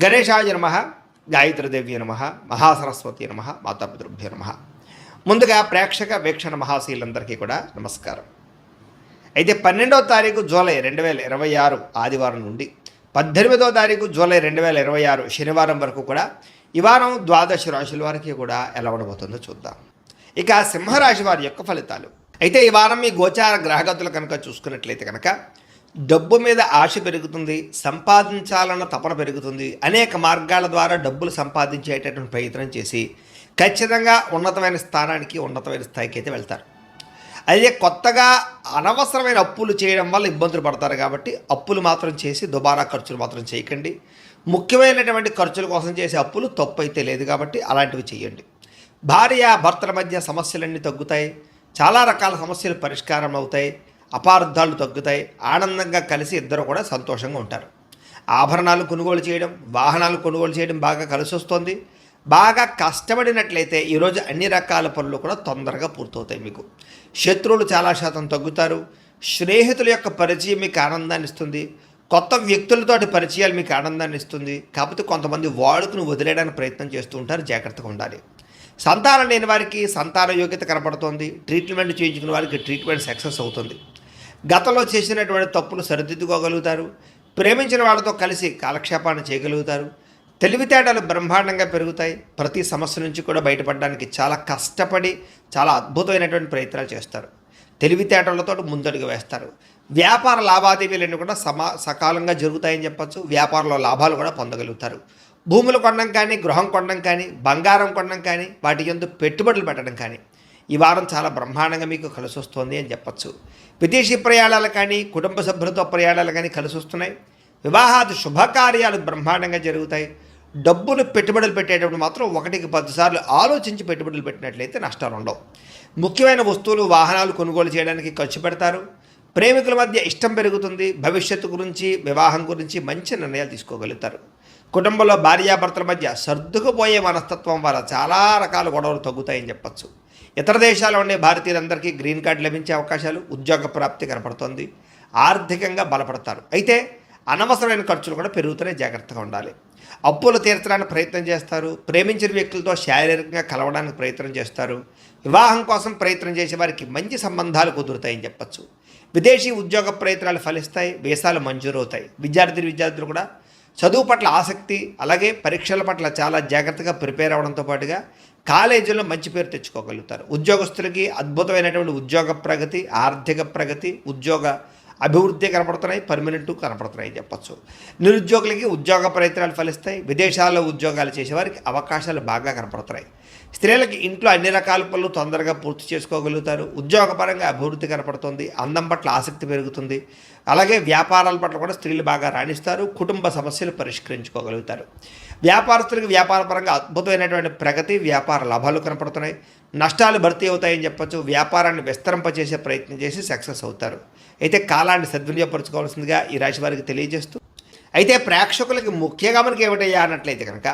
గణేశాయ నమ, గాయత్రీదేవ్య నమ, మహాసరస్వతి నమ, మాతాపితృభ్యో నమ. ముందుగా ప్రేక్షక వీక్షణ మహాశీలందరికీ కూడా నమస్కారం. అయితే 12వ తారీఖు జూలై 2026 ఆదివారం నుండి 18వ తారీఖు జూలై 2026 శనివారం వరకు కూడా ఈ వారం ద్వాదశ రాశుల వారికి కూడా ఎలా ఉండబోతుందో చూద్దాం. ఇక సింహరాశి వారి యొక్క ఫలితాలు. అయితే ఈ వారం మీ గోచార గ్రహగతులు కనుక చూసుకున్నట్లయితే కనుక డబ్బు మీద ఆశ పెరుగుతుంది, సంపాదించాలన్న తపన పెరుగుతుంది. అనేక మార్గాల ద్వారా డబ్బులు సంపాదించేటటువంటి ప్రయత్నం చేసి ఖచ్చితంగా ఉన్నతమైన స్థానానికి, ఉన్నతమైన స్థాయికి అయితే వెళ్తారు. అయితే కొత్తగా అనవసరమైన అప్పులు చేయడం వల్ల ఇబ్బందులు పడతారు కాబట్టి అప్పులు మాత్రం చేసి దుబారా ఖర్చులు మాత్రం చేయకండి. ముఖ్యమైనటువంటి ఖర్చుల కోసం చేసే అప్పులు తప్పు అయితే లేదు కాబట్టి అలాంటివి చేయండి. భార్య భర్తల మధ్య సమస్యలన్నీ తగ్గుతాయి, చాలా రకాల సమస్యలు పరిష్కారం అవుతాయి, అపార్థాలు తగ్గుతాయి, ఆనందంగా కలిసి ఇద్దరు కూడా సంతోషంగా ఉంటారు. ఆభరణాలు కొనుగోలు చేయడం, వాహనాలు కొనుగోలు చేయడం బాగా కలిసి వస్తుంది. బాగా కష్టపడినట్లయితే ఈరోజు అన్ని రకాల పనులు కూడా తొందరగా పూర్తవుతాయి. మీకు శత్రువులు చాలా శాతం తగ్గుతారు. స్నేహితుల యొక్క పరిచయం మీకు ఆనందాన్ని ఇస్తుంది. కొత్త వ్యక్తులతోటి పరిచయాలు మీకు ఆనందాన్ని ఇస్తుంది. కాకపోతే కొంతమంది వాడుకుని వదిలేయడానికి ప్రయత్నం చేస్తూ ఉంటారు, జాగ్రత్తగా ఉండాలి. సంతానం లేని వారికి సంతాన యోగ్యత కనపడుతోంది. ట్రీట్మెంట్ చేయించుకున్న వారికి ట్రీట్మెంట్ సక్సెస్ అవుతుంది. గతంలో చేసినటువంటి తప్పులు సరిదిద్దుకోగలుగుతారు. ప్రేమించిన వాళ్ళతో కలిసి కాలక్షేపాన్ని చేయగలుగుతారు. తెలివితేటలు బ్రహ్మాండంగా పెరుగుతాయి. ప్రతి సమస్య నుంచి కూడా బయటపడడానికి చాలా కష్టపడి చాలా అద్భుతమైనటువంటి ప్రయత్నాలు చేస్తారు. తెలివితేటలతో ముందడుగు వేస్తారు. వ్యాపార లావాదేవీలన్నీ కూడా సకాలంగా జరుగుతాయని చెప్పచ్చు. వ్యాపారంలో లాభాలు కూడా పొందగలుగుతారు. భూములు కొనడం కానీ, గృహం కొనడం కానీ, బంగారం కొనడం కానీ, వాటి యందు పెట్టుబడులు పెట్టడం కానీ ఈ వారం చాలా బ్రహ్మాండంగా మీకు కలిసి వస్తుంది అని చెప్పచ్చు. విదేశీ ప్రయాణాలు కానీ, కుటుంబ సభ్యులతో ప్రయాణాలు కానీ కలిసి వస్తున్నాయి. వివాహాది శుభకార్యాలు బ్రహ్మాండంగా జరుగుతాయి. డబ్బులు పెట్టుబడులు పెట్టేటప్పుడు మాత్రం 1కి 10 సార్లు ఆలోచించి పెట్టుబడులు పెట్టినట్లయితే నష్టాలు ఉండవు. ముఖ్యమైన వస్తువులు, వాహనాలు కొనుగోలు చేయడానికి ఖర్చు పెడతారు. ప్రేమికుల మధ్య ఇష్టం పెరుగుతుంది. భవిష్యత్తు గురించి, వివాహం గురించి మంచి నిర్ణయాలు తీసుకోగలుగుతారు. కుటుంబంలో భార్యాభర్తల మధ్య సర్దుకుపోయే మనస్తత్వం వల్ల చాలా రకాల గొడవలు తగ్గుతాయని చెప్పచ్చు. ఇతర దేశాల్లో ఉండే భారతీయులందరికీ గ్రీన్ కార్డు లభించే అవకాశాలు, ఉద్యోగ ప్రాప్తి కనపడుతోంది. ఆర్థికంగా బలపడతారు. అయితే అనవసరమైన ఖర్చులు కూడా పెరుగుతూనే జాగ్రత్తగా ఉండాలి. అప్పులు తీర్చడానికి ప్రయత్నం చేస్తారు. ప్రేమించిన వ్యక్తులతో శారీరకంగా కలవడానికి ప్రయత్నం చేస్తారు. వివాహం కోసం ప్రయత్నం చేసే వారికి మంచి సంబంధాలు కుదురుతాయని చెప్పచ్చు. విదేశీ ఉద్యోగ ప్రయత్నాలు ఫలిస్తాయి. వీసాలు మంజూరవుతాయి. విద్యార్థులు కూడా చదువు పట్ల ఆసక్తి, అలాగే పరీక్షల పట్ల చాలా జాగ్రత్తగా ప్రిపేర్ అవ్వడంతో పాటుగా కాలేజీలో మంచి పేరు తెచ్చుకోగలుగుతారు. ఉద్యోగస్తులకి అద్భుతమైనటువంటి ఉద్యోగ ప్రగతి, ఆర్థిక ప్రగతి, ఉద్యోగ అభివృద్ధి కనపడుతున్నాయి. పర్మనెంట్ కనపడుతున్నాయి చెప్పచ్చు. నిరుద్యోగులకి ఉద్యోగ ప్రయత్నాలు ఫలిస్తాయి. విదేశాల్లో ఉద్యోగాలు చేసేవారికి అవకాశాలు బాగా కనపడుతున్నాయి. స్త్రీలకి ఇంట్లో అన్ని రకాల పనులు తొందరగా పూర్తి చేసుకోగలుగుతారు. ఉద్యోగపరంగా అభివృద్ధి కనపడుతుంది. అందం పట్ల ఆసక్తి పెరుగుతుంది. అలాగే వ్యాపారాల పట్ల కూడా స్త్రీలు బాగా రాణిస్తారు. కుటుంబ సమస్యలు పరిష్కరించుకోగలుగుతారు. వ్యాపారస్తులకి వ్యాపారపరంగా అద్భుతమైనటువంటి ప్రగతి, వ్యాపార లాభాలు కనపడుతున్నాయి. నష్టాలు భర్తీ అవుతాయని చెప్పచ్చు. వ్యాపారాన్ని విస్తరింపచేసే ప్రయత్నం చేసి సక్సెస్ అవుతారు. అయితే కాలాన్ని సద్వినియోగపరచుకోవాల్సిందిగా ఈ రాశి వారికి తెలియజేస్తూ, అయితే ప్రేక్షకులకి ముఖ్యంగా మనకి ఏమిటయ్యా అన్నట్లయితే కనుక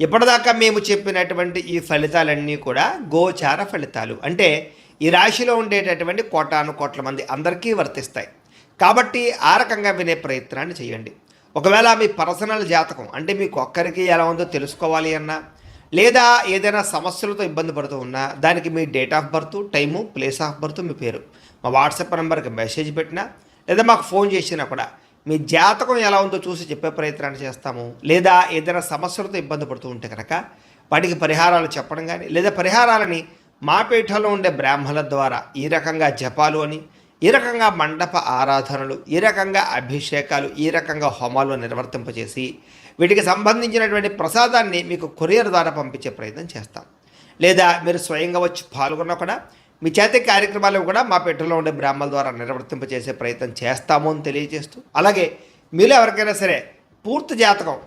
ఇప్పటిదాకా మేము చెప్పినటువంటి ఈ ఫలితాలన్నీ కూడా గోచార ఫలితాలు. అంటే ఈ రాశిలో ఉండేటటువంటి కోటాను కోట్ల మంది అందరికీ వర్తిస్తాయి. కాబట్టి ఆ రకంగా వినే ప్రయత్నాన్ని చేయండి. ఒకవేళ మీ పర్సనల్ జాతకం అంటే మీకు ఒక్కరికి ఎలా ఉందో తెలుసుకోవాలి అన్నా, లేదా ఏదైనా సమస్యలతో ఇబ్బంది పడుతూ ఉన్నా దానికి మీ date of birth, time, place of birth, మీ పేరు మా వాట్సాప్ నెంబర్కి మెసేజ్ పెట్టినా, లేదా మాకు ఫోన్ చేసినా కూడా మీ జాతకం ఎలా ఉందో చూసి చెప్పే ప్రయత్నాన్ని చేస్తాము. లేదా ఏదైనా సమస్యలతో ఇబ్బంది పడుతూ ఉంటే కనుక వాటికి పరిహారాలు చెప్పడం కానీ, లేదా పరిహారాలని మా పీఠంలో ఉండే బ్రాహ్మణుల ద్వారా ఈ రకంగా జపాలు అని, ఈ రకంగా మండప ఆరాధనలు, ఈ రకంగా అభిషేకాలు, ఈ రకంగా హోమాలు నిర్వర్తింపజేసి వీటికి సంబంధించినటువంటి ప్రసాదాన్ని మీకు కొరియర్ ద్వారా పంపించే ప్రయత్నం చేస్తాం. లేదా మీరు స్వయంగా వచ్చి పాల్గొన్నా కూడా మీ చేతి కార్యక్రమాలు కూడా మా పెట్టెలో ఉండే బ్రాహ్మణుల ద్వారా నిర్వర్తింపజేసే ప్రయత్నం చేస్తాము అని తెలియజేస్తూ, అలాగే మీరు ఎవరికైనా సరే పూర్తి జాతకం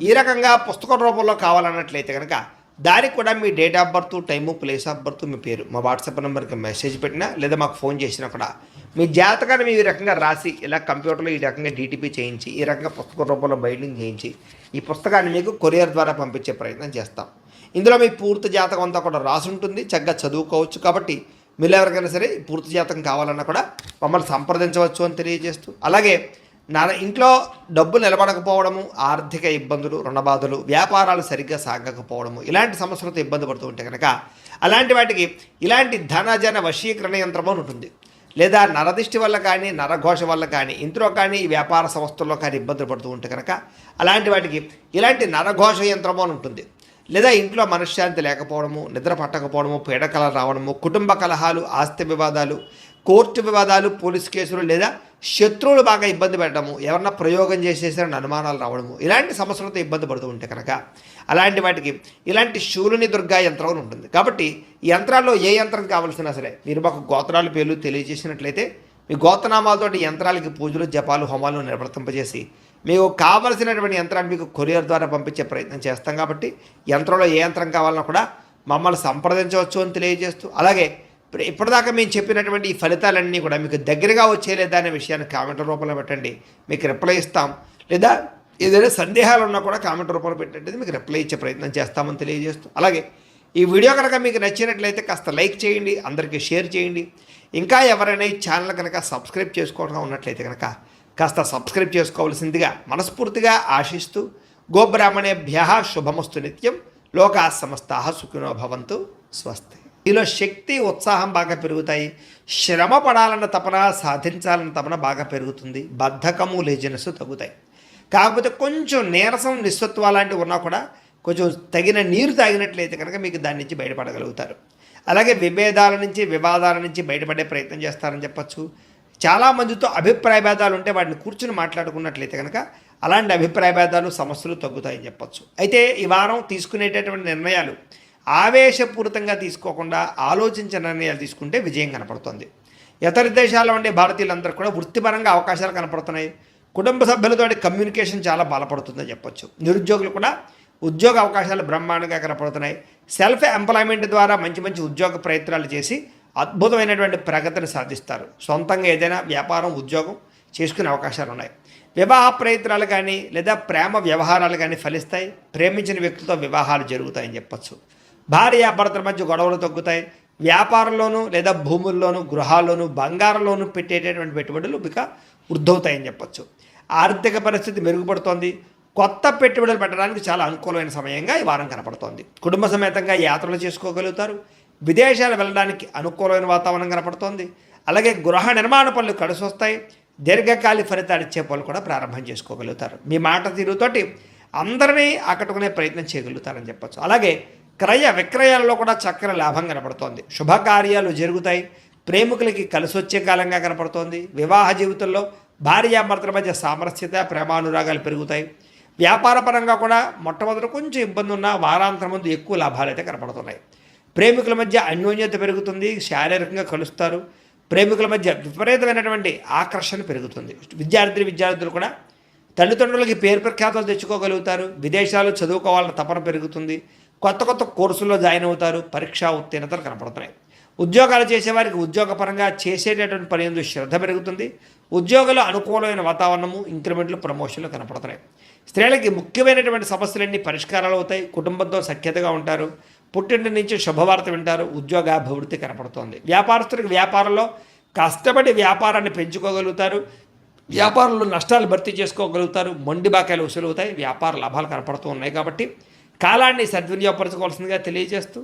ఈ రకంగా పుస్తకం రూపంలో కావాలన్నట్లయితే కనుక దానికి కూడా మీ date of birth, time, place of birth, మీ పేరు మా వాట్సాప్ నెంబర్కి మెసేజ్ పెట్టినా, లేదా మాకు ఫోన్ చేసినా కూడా మీ జాతకాన్ని మీ రకంగా రాసి ఇలా కంప్యూటర్లో ఈ రకంగా డీటీపీ చేయించి, ఈ రకంగా పుస్తక రూపంలో బైండింగ్ చేయించి ఈ పుస్తకాన్ని మీకు కొరియర్ ద్వారా పంపించే ప్రయత్నం చేస్తాం. ఇందులో మీ పూర్తి జాతకం అంతా కూడా రాసి ఉంటుంది. చక్కగా చదువుకోవచ్చు. కాబట్టి మీరు ఎవరికైనా సరే పూర్తి జాతకం కావాలన్నా కూడా మమ్మల్ని సంప్రదించవచ్చు అని తెలియజేస్తూ, అలాగే ఇంట్లో డబ్బు నిలబడకపోవడము, ఆర్థిక ఇబ్బందులు, రుణబాధలు, వ్యాపారాలు సరిగ్గా సాగకపోవడము, ఇలాంటి సమస్యలతో ఇబ్బంది పడుతూ ఉంటే కనుక అలాంటి వాటికి ఇలాంటి ధనజన వశీకరణ యంత్రము అని ఉంటుంది. లేదా నరదిష్టి వల్ల కానీ, నరఘోష వల్ల కానీ, ఇంట్లో కానీ, ఈ వ్యాపార సంస్థల్లో కానీ ఇబ్బందులు పడుతూ ఉంటే కనుక అలాంటి వాటికి ఇలాంటి నరఘోష యంత్రము అని ఉంటుంది. లేదా ఇంట్లో మనశ్శాంతి లేకపోవడము, నిద్ర పట్టకపోవడము, పీడకలలు రావడము, కుటుంబ కలహాలు, ఆస్తి వివాదాలు, కోర్టు వివాదాలు, పోలీస్ కేసులు, లేదా శత్రువులు బాగా ఇబ్బంది పెట్టడము, ఎవరన్నా ప్రయోగం చేసేసారని అనుమానాలు రావడము, ఇలాంటి సమస్యలతో ఇబ్బంది పడుతూ ఉంటే కనుక అలాంటి వాటికి ఇలాంటి శూలుని దుర్గా యంత్రం అని ఉంటుంది. కాబట్టి ఈ యంత్రాల్లో ఏ యంత్రం కావాల్సినా సరే మీరు మాకు గోత్రాల పేర్లు తెలియజేసినట్లయితే మీ గోత్రనామాలతోటి యంత్రాలకి పూజలు, జపాలు, హోమాలు నిర్వర్తింపజేసి మీకు కావలసినటువంటి యంత్రాన్ని మీకు కొరియర్ ద్వారా పంపించే ప్రయత్నం చేస్తాం. కాబట్టి యంత్రంలో ఏ యంత్రం కావాలన్నా కూడా మమ్మల్ని సంప్రదించవచ్చు అని తెలియజేస్తూ, అలాగే ఇప్పటిదాకా మేము చెప్పినటువంటి ఈ ఫలితాలన్నీ కూడా మీకు దగ్గరగా వచ్చేలేదా అనే విషయాన్ని కామెంట్ రూపంలో పెట్టండి, మీకు రిప్లై ఇస్తాం. లేదా ఏదైనా సందేహాలు ఉన్నా కూడా కామెంట్ రూపంలో పెట్టండి, మీకు రిప్లై ఇచ్చే ప్రయత్నం చేస్తామని తెలియజేస్తూ, అలాగే ఈ వీడియో కనుక మీకు నచ్చినట్లయితే కాస్త లైక్ చేయండి, అందరికీ షేర్ చేయండి. ఇంకా ఎవరైనా ఈ ఛానల్ కనుక సబ్స్క్రైబ్ చేసుకోవడం ఉన్నట్లయితే కనుక కాస్త సబ్స్క్రైబ్ చేసుకోవాల్సిందిగా మనస్ఫూర్తిగా ఆశిస్తూ, గోబ్రాహ్మణేభ్యః శుభమస్తు నిత్యం, లోకా సమస్తాః సుఖినో భవంతు, స్వస్తి. మీలో శక్తి, ఉత్సాహం బాగా పెరుగుతాయి. శ్రమ పడాలన్న తపన, సాధించాలన్న తపన బాగా పెరుగుతుంది. బద్ధకము, లేజినెస్ తగ్గుతాయి. కాకపోతే కొంచెం నీరసం, నిస్సత్వ లాంటివి ఉన్నా కూడా కొంచెం తగిన నీరు తాగినట్లయితే కనుక మీకు దాని నుంచి బయటపడగలుగుతారు. అలాగే విభేదాల నుంచి, వివాదాల నుంచి బయటపడే ప్రయత్నం చేస్తారని చెప్పచ్చు. చాలామందితో అభిప్రాయ భేదాలు ఉంటే వాటిని కూర్చుని మాట్లాడుకున్నట్లయితే కనుక అలాంటి అభిప్రాయ భేదాలు, సమస్యలు తగ్గుతాయని చెప్పచ్చు. అయితే ఈ వారం తీసుకునేటటువంటి నిర్ణయాలు ఆవేశపూరితంగా తీసుకోకుండా ఆలోచించిన నిర్ణయాలు తీసుకుంటే విజయం కనపడుతుంది. ఇతర దేశాల్లో ఉండే భారతీయులందరూ కూడా వృత్తిపరంగా అవకాశాలు కనపడుతున్నాయి. కుటుంబ సభ్యులతో కమ్యూనికేషన్ చాలా బలపడుతుందని చెప్పొచ్చు. నిరుద్యోగులు కూడా ఉద్యోగ అవకాశాలు బ్రహ్మాండంగా కనపడుతున్నాయి. సెల్ఫ్ ఎంప్లాయ్మెంట్ ద్వారా మంచి మంచి ఉద్యోగ ప్రయత్నాలు చేసి అద్భుతమైనటువంటి ప్రగతిని సాధిస్తారు. సొంతంగా ఏదైనా వ్యాపారం, ఉద్యోగం చేసుకునే అవకాశాలు ఉన్నాయి. వివాహ ప్రయత్నాలు కానీ లేదా ప్రేమ వ్యవహారాలు కానీ ఫలిస్తాయి. ప్రేమించిన వ్యక్తులతో వివాహాలు జరుగుతాయని చెప్పచ్చు. భార్యాభర్తల మధ్య గొడవలు తగ్గుతాయి. వ్యాపారంలోనూ లేదా భూముల్లోనూ, గృహాల్లోనూ, బంగారంలోనూ పెట్టేటటువంటి పెట్టుబడులు ఇక వృద్ధవుతాయని చెప్పచ్చు. ఆర్థిక పరిస్థితి మెరుగుపడుతోంది. కొత్త పెట్టుబడులు పెట్టడానికి చాలా అనుకూలమైన సమయంగా ఈ వారం కనపడుతోంది. కుటుంబ సమేతంగా యాత్రలు చేసుకోగలుగుతారు. విదేశాలు వెళ్ళడానికి అనుకూలమైన వాతావరణం కనపడుతోంది. అలాగే గృహ నిర్మాణ పనులు కలిసి వస్తాయి. దీర్ఘకాలిక ఫలితాలు ఇచ్చే పనులు కూడా ప్రారంభం చేసుకోగలుగుతారు. మీ మాట తీరుతోటి అందరినీ ఆకట్టుకునే ప్రయత్నం చేయగలుగుతారని చెప్పచ్చు. అలాగే క్రయ విక్రయాలలో కూడా చక్కని లాభం కనపడుతోంది. శుభకార్యాలు జరుగుతాయి. ప్రేమికులకి కలిసి వచ్చే కాలంగా కనపడుతోంది. వివాహ జీవితంలో భార్యాభర్తల మధ్య సామరస్యత, ప్రేమానురాగాలు పెరుగుతాయి. వ్యాపార పరంగా కూడా మొట్టమొదటి కొంచెం ఇబ్బంది ఉన్న వారాంతరం ముందు ఎక్కువ లాభాలు అయితే కనపడుతున్నాయి. ప్రేమికుల మధ్య అన్యోన్యత పెరుగుతుంది. శారీరకంగా కలుస్తారు. ప్రేమికుల మధ్య విపరీతమైనటువంటి ఆకర్షణ పెరుగుతుంది. విద్యార్థులు కూడా తల్లిదండ్రులకి పేరు ప్రఖ్యాతలు తెచ్చుకోగలుగుతారు. విదేశాలు చదువుకోవాలన్న తపన పెరుగుతుంది. కొత్త కొత్త కోర్సుల్లో జాయిన్ అవుతారు. పరీక్షా ఉత్తీర్ణతలు కనపడుతున్నాయి. ఉద్యోగాలు చేసేవారికి ఉద్యోగపరంగా చేసేటటువంటి పని యందు శ్రద్ధ పెరుగుతుంది. ఉద్యోగులు అనుకూలమైన వాతావరణము, ఇంక్రిమెంట్లు, ప్రమోషన్లు కనపడుతున్నాయి. స్త్రీలకి ముఖ్యమైనటువంటి సమస్యలన్నీ పరిష్కారాలు అవుతాయి. కుటుంబంతో సఖ్యతగా ఉంటారు. పుట్టింటి నుంచి శుభవార్త వింటారు. ఉద్యోగాభివృద్ధి కనపడుతోంది. వ్యాపారస్తులకు వ్యాపారంలో కష్టపడి వ్యాపారాన్ని పెంచుకోగలుగుతారు. వ్యాపారంలో నష్టాలు భర్తీ చేసుకోగలుగుతారు. మొండి బాకాయలు వసూలవుతాయి. వ్యాపార లాభాలు కనపడుతూ ఉన్నాయి. కాబట్టి కాలాన్ని సద్వినియోగపరచుకోవాల్సిందిగా తెలియజేస్తూ